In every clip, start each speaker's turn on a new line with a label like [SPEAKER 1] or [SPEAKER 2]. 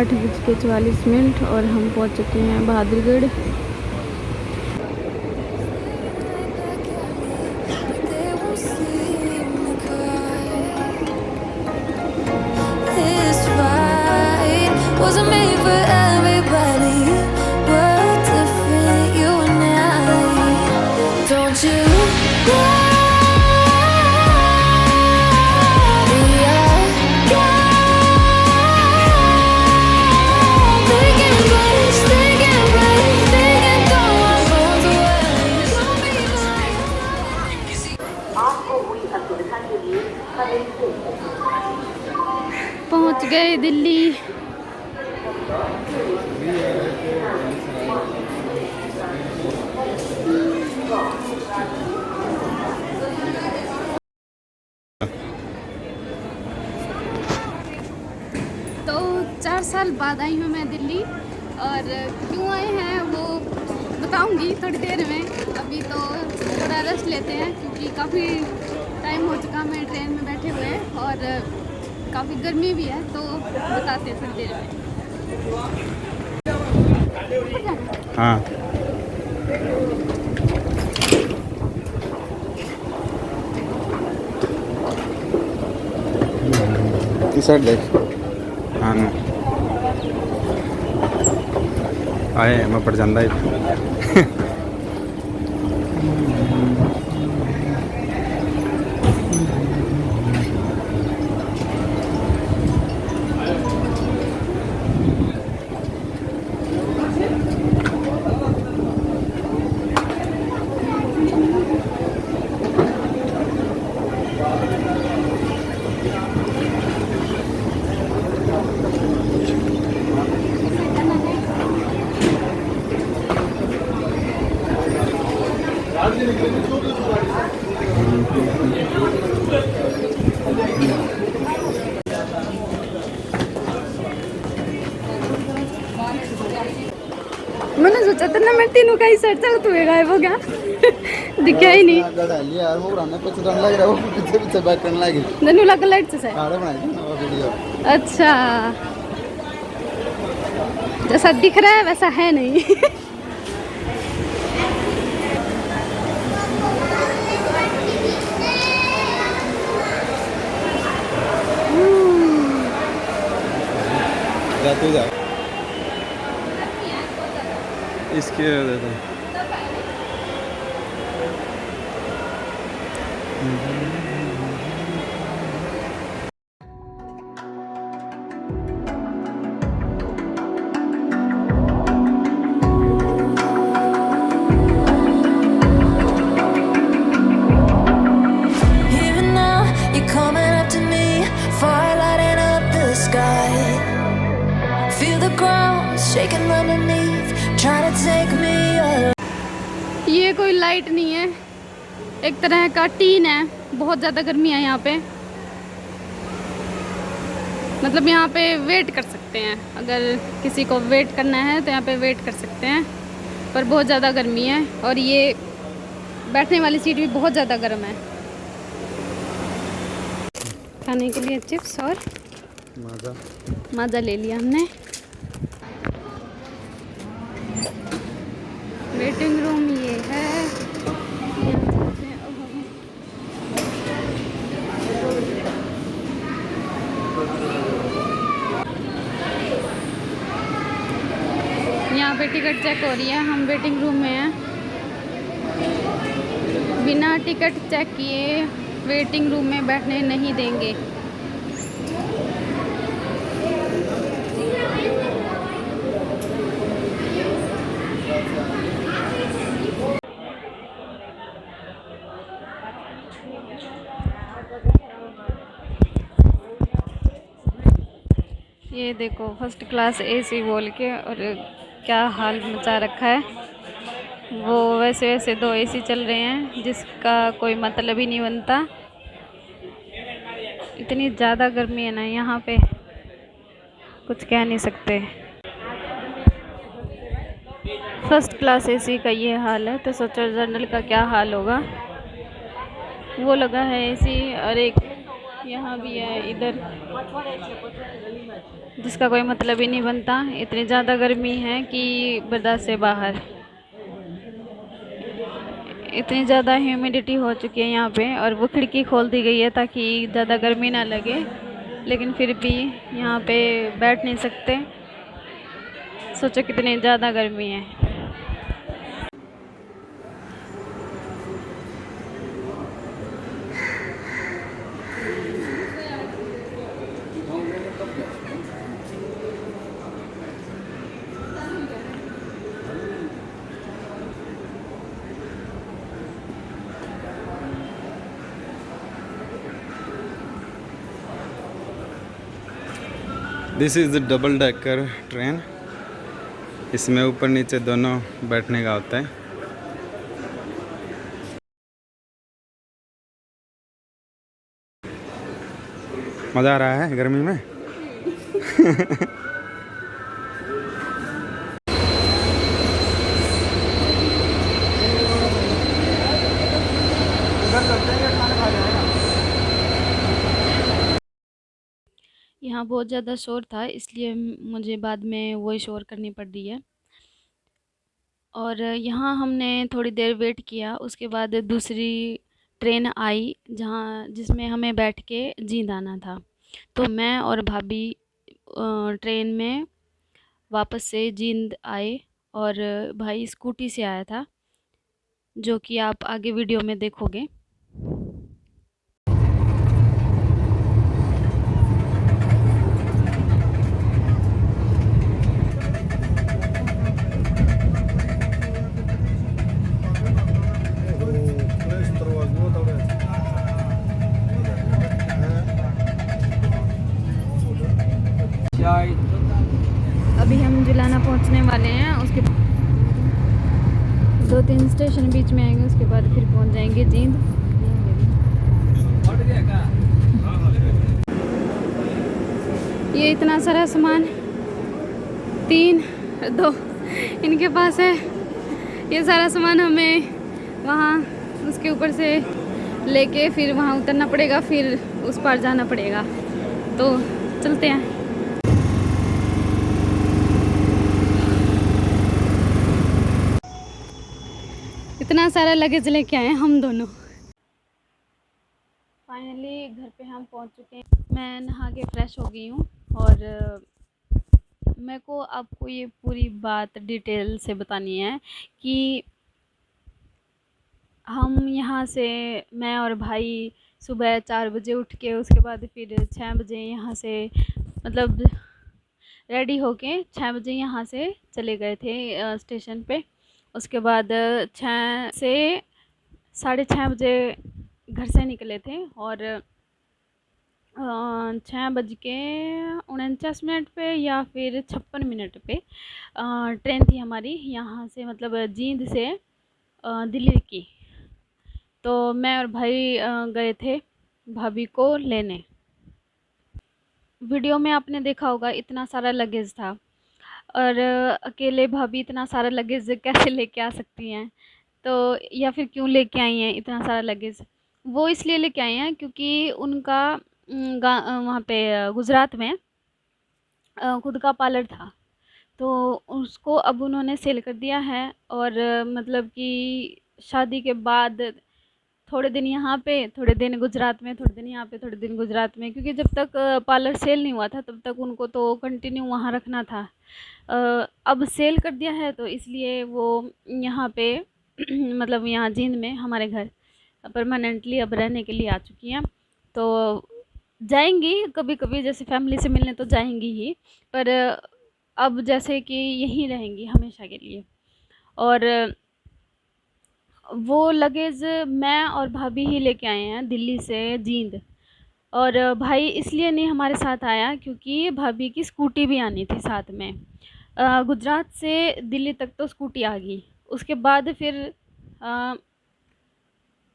[SPEAKER 1] 8:44 और हम पहुंच चुके हैं बहादुरगढ़। पहुंच गए दिल्ली। तो 4 साल बाद आई हूँ मैं दिल्ली, और क्यों आए हैं वो बताऊंगी थोड़ी देर में। अभी तो थोड़ा रेस्ट लेते हैं क्योंकि काफ़ी टाइम हो चुका हमें ट्रेन में बैठे हुए, और काफ़ी गर्मी भी है, तो बताते हैं थोड़ी देर में।
[SPEAKER 2] हाँ इस साइड देख। हाँ ना आए मैं पड़ जाता है।
[SPEAKER 1] मैंने सोचा था ना मैं तीनों का ही सेट चल, तू गायब हो गया। दिखा ही नहीं। नन्नू लगा लाइट से अच्छा, जैसा दिख रहा है वैसा है नहीं।
[SPEAKER 2] इसके देता
[SPEAKER 1] ये कोई लाइट नहीं है, एक तरह का टीन है। बहुत ज़्यादा गर्मी है यहाँ पे, मतलब यहाँ पे वेट कर सकते हैं, अगर किसी को वेट करना है तो यहाँ पे वेट कर सकते हैं, पर बहुत ज़्यादा गर्मी है। और ये बैठने वाली सीट भी बहुत ज़्यादा गर्म है। खाने के लिए चिप्स और माजा ले लिया हमने। वेटिंग रूम ये है। यहाँ पे टिकट चेक हो रही है, हम वेटिंग रूम में हैं। बिना टिकट चेक किए वेटिंग रूम में बैठने नहीं देंगे। ये देखो फर्स्ट क्लास एसी बोल के, और क्या हाल मचा रखा है। वो वैसे वैसे 2 एसी चल रहे हैं जिसका कोई मतलब ही नहीं बनता। इतनी ज़्यादा गर्मी है ना यहाँ पे, कुछ कह नहीं सकते। फर्स्ट क्लास एसी का ये हाल है, तो सोचो जनरल का क्या हाल होगा। वो लगा है एसी, और एक यहाँ भी है इधर। जिसका कोई मतलब ही नहीं बनता। इतनी ज़्यादा गर्मी है कि बर्दाश्त से बाहर। इतनी ज़्यादा ह्यूमिडिटी हो चुकी है यहाँ पे, और वो खिड़की खोल दी गई है ताकि ज़्यादा गर्मी ना लगे, लेकिन फिर भी यहाँ पे बैठ नहीं सकते। सोचो कितनी ज़्यादा गर्मी है।
[SPEAKER 2] This is the double decker train. इसमें ऊपर नीचे दोनों बैठने का होता है। मज़ा आ रहा है गर्मी में।
[SPEAKER 1] यहाँ बहुत ज़्यादा शोर था, इसलिए मुझे बाद में वही शोर करनी पड़ रही है। और यहाँ हमने थोड़ी देर वेट किया, उसके बाद दूसरी ट्रेन आई जिसमें हमें बैठ के जींद आना था। तो मैं और भाभी ट्रेन में वापस से जींद आए, और भाई स्कूटी से आया था, जो कि आप आगे वीडियो में देखोगे। अभी हम जुलाना पहुंचने वाले हैं, उसके 2-3 स्टेशन बीच में आएंगे, उसके बाद फिर पहुंच जाएंगे जींद। ये इतना सारा सामान 3-2 इनके पास है। ये सारा सामान हमें वहाँ उसके ऊपर से लेके फिर वहाँ उतरना पड़ेगा, फिर उस पार जाना पड़ेगा। तो चलते हैं। इतना सारा लगेज लेके आए हम दोनों। फाइनली घर पे हम पहुंच चुके हैं। मैं नहा के फ्रेश हो गई हूँ, और मेरे को आपको ये पूरी बात डिटेल से बतानी है कि हम यहाँ से, मैं और भाई सुबह 4 बजे उठ के, उसके बाद फिर 6 बजे यहाँ से मतलब रेडी होके 6 बजे यहाँ से चले गए थे स्टेशन पे। उसके बाद 6 से 6:30 बजे घर से निकले थे, और 6:49 पे या फिर 56 पे ट्रेन थी हमारी यहाँ से, मतलब जींद से दिल्ली की। तो मैं और भाई गए थे भाभी को लेने। वीडियो में आपने देखा होगा इतना सारा लगेज था, और अकेले भाभी इतना सारा लगेज कैसे लेके आ सकती हैं, तो या फिर क्यों लेके आई हैं इतना सारा लगेज। वो इसलिए लेके आई हैं क्योंकि उनका वहाँ पे गुजरात में खुद का पार्लर था, तो उसको अब उन्होंने सेल कर दिया है। और मतलब कि शादी के बाद थोड़े दिन यहाँ पे, थोड़े दिन गुजरात में, थोड़े दिन यहाँ पे, थोड़े दिन गुजरात में, क्योंकि जब तक पार्लर सेल नहीं हुआ था तब तक उनको तो कंटिन्यू वहाँ रखना था। अब सेल कर दिया है, तो इसलिए वो यहाँ पे मतलब यहाँ जींद में हमारे घर परमानेंटली अब रहने के लिए आ चुकी हैं। तो जाएंगी कभी कभी, जैसे फैमिली से मिलने तो जाएंगी ही, पर अब जैसे कि यहीं रहेंगी हमेशा के लिए। और वो लगेज मैं और भाभी ही लेके आए हैं दिल्ली से जींद। और भाई इसलिए नहीं हमारे साथ आया क्योंकि भाभी की स्कूटी भी आनी थी साथ में। गुजरात से दिल्ली तक तो स्कूटी आ गई, उसके बाद फिर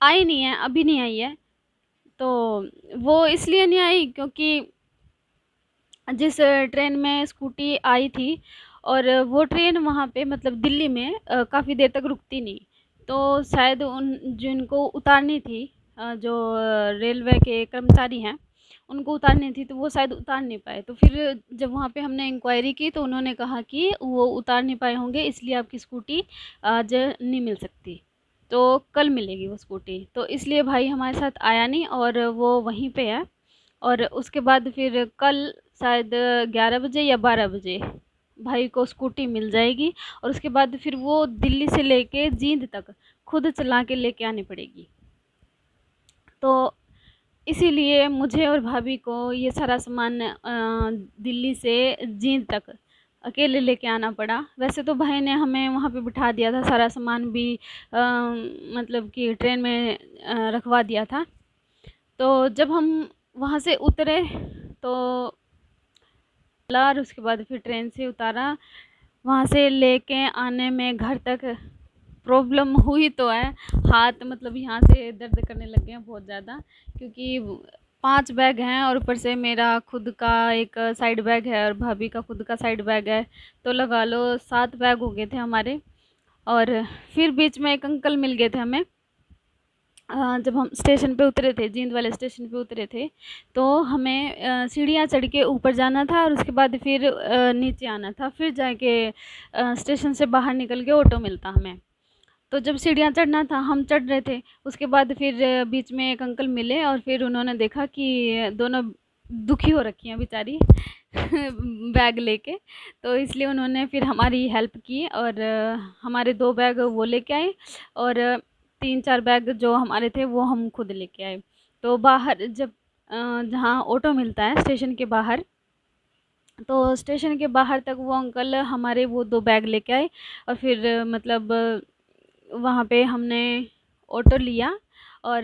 [SPEAKER 1] आई नहीं है, अभी नहीं आई है। तो वो इसलिए नहीं आई क्योंकि जिस ट्रेन में स्कूटी आई थी, और वो ट्रेन वहाँ पे मतलब दिल्ली में काफ़ी देर तक रुकती नहीं, तो शायद उन जिनको उतारनी थी जो रेलवे के कर्मचारी हैं उनको उतारनी थी तो वो शायद उतार नहीं पाए। तो फिर जब वहाँ पे हमने इंक्वायरी की तो उन्होंने कहा कि वो उतार नहीं पाए होंगे, इसलिए आपकी स्कूटी आज नहीं मिल सकती, तो कल मिलेगी वो स्कूटी। तो इसलिए भाई हमारे साथ आया नहीं और वो वहीं पे है। और उसके बाद फिर कल शायद 11 बजे या 12 बजे भाई को स्कूटी मिल जाएगी, और उसके बाद फिर वो दिल्ली से लेके जींद तक खुद चला के लेके आनी पड़ेगी। तो इसीलिए मुझे और भाभी को ये सारा सामान दिल्ली से जींद तक अकेले लेके आना पड़ा। वैसे तो भाई ने हमें वहाँ पे बिठा दिया था, सारा सामान भी मतलब कि ट्रेन में रखवा दिया था। तो जब हम वहाँ से उतरे तो और उसके बाद फिर ट्रेन से उतारा, वहाँ से लेके आने में घर तक प्रॉब्लम हुई तो है। हाथ मतलब यहाँ से दर्द करने लग गए हैं बहुत ज़्यादा, क्योंकि 5 बैग हैं और ऊपर से मेरा खुद का एक साइड बैग है और भाभी का खुद का साइड बैग है, तो लगा लो 7 बैग हो गए थे हमारे। और फिर बीच में एक अंकल मिल गए थे हमें, जब हम स्टेशन पे उतरे थे, जींद वाले स्टेशन पे उतरे थे, तो हमें सीढ़ियाँ चढ़ के ऊपर जाना था और उसके बाद फिर नीचे आना था, फिर जाके स्टेशन से बाहर निकल के ऑटो मिलता हमें। तो जब सीढ़ियाँ चढ़ना था हम चढ़ रहे थे, उसके बाद फिर बीच में एक अंकल मिले और फिर उन्होंने देखा कि दोनों दुखी हो रखी हैं बेचारी बैग लेके, तो इसलिए उन्होंने फिर हमारी हेल्प की और हमारे 2 बैग वो लेके आए और 3-4 बैग जो हमारे थे वो हम खुद लेके आए। तो बाहर जब जहाँ ऑटो मिलता है स्टेशन के बाहर, तो स्टेशन के बाहर तक वो अंकल हमारे वो 2 बैग लेके आए और फिर मतलब वहाँ पे हमने ऑटो लिया और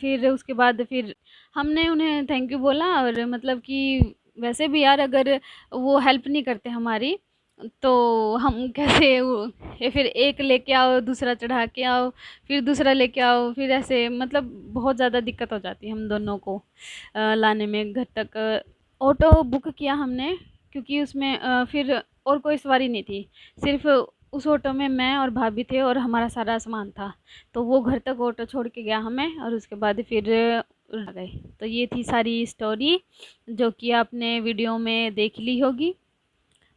[SPEAKER 1] फिर उसके बाद फिर हमने उन्हें थैंक यू बोला। और मतलब कि वैसे भी यार अगर वो हेल्प नहीं करते हमारी तो हम कैसे वो ये फिर एक लेके आओ, दूसरा चढ़ा के आओ, फिर दूसरा लेके आओ, फिर ऐसे मतलब बहुत ज़्यादा दिक्कत हो जाती है हम दोनों को लाने में घर तक। ऑटो बुक किया हमने क्योंकि उसमें फिर और कोई सवारी नहीं थी, सिर्फ उस ऑटो में मैं और भाभी थे और हमारा सारा सामान था, तो वो घर तक ऑटो छोड़ के गया हमें और उसके बाद फिर आ गए। तो ये थी सारी स्टोरी जो कि आपने वीडियो में देख ली होगी।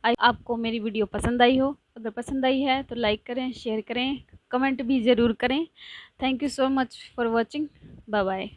[SPEAKER 1] आपको मेरी वीडियो पसंद आई हो, अगर पसंद आई है तो लाइक करें, शेयर करें, कमेंट भी ज़रूर करें। Thank you so much for watching. Bye bye.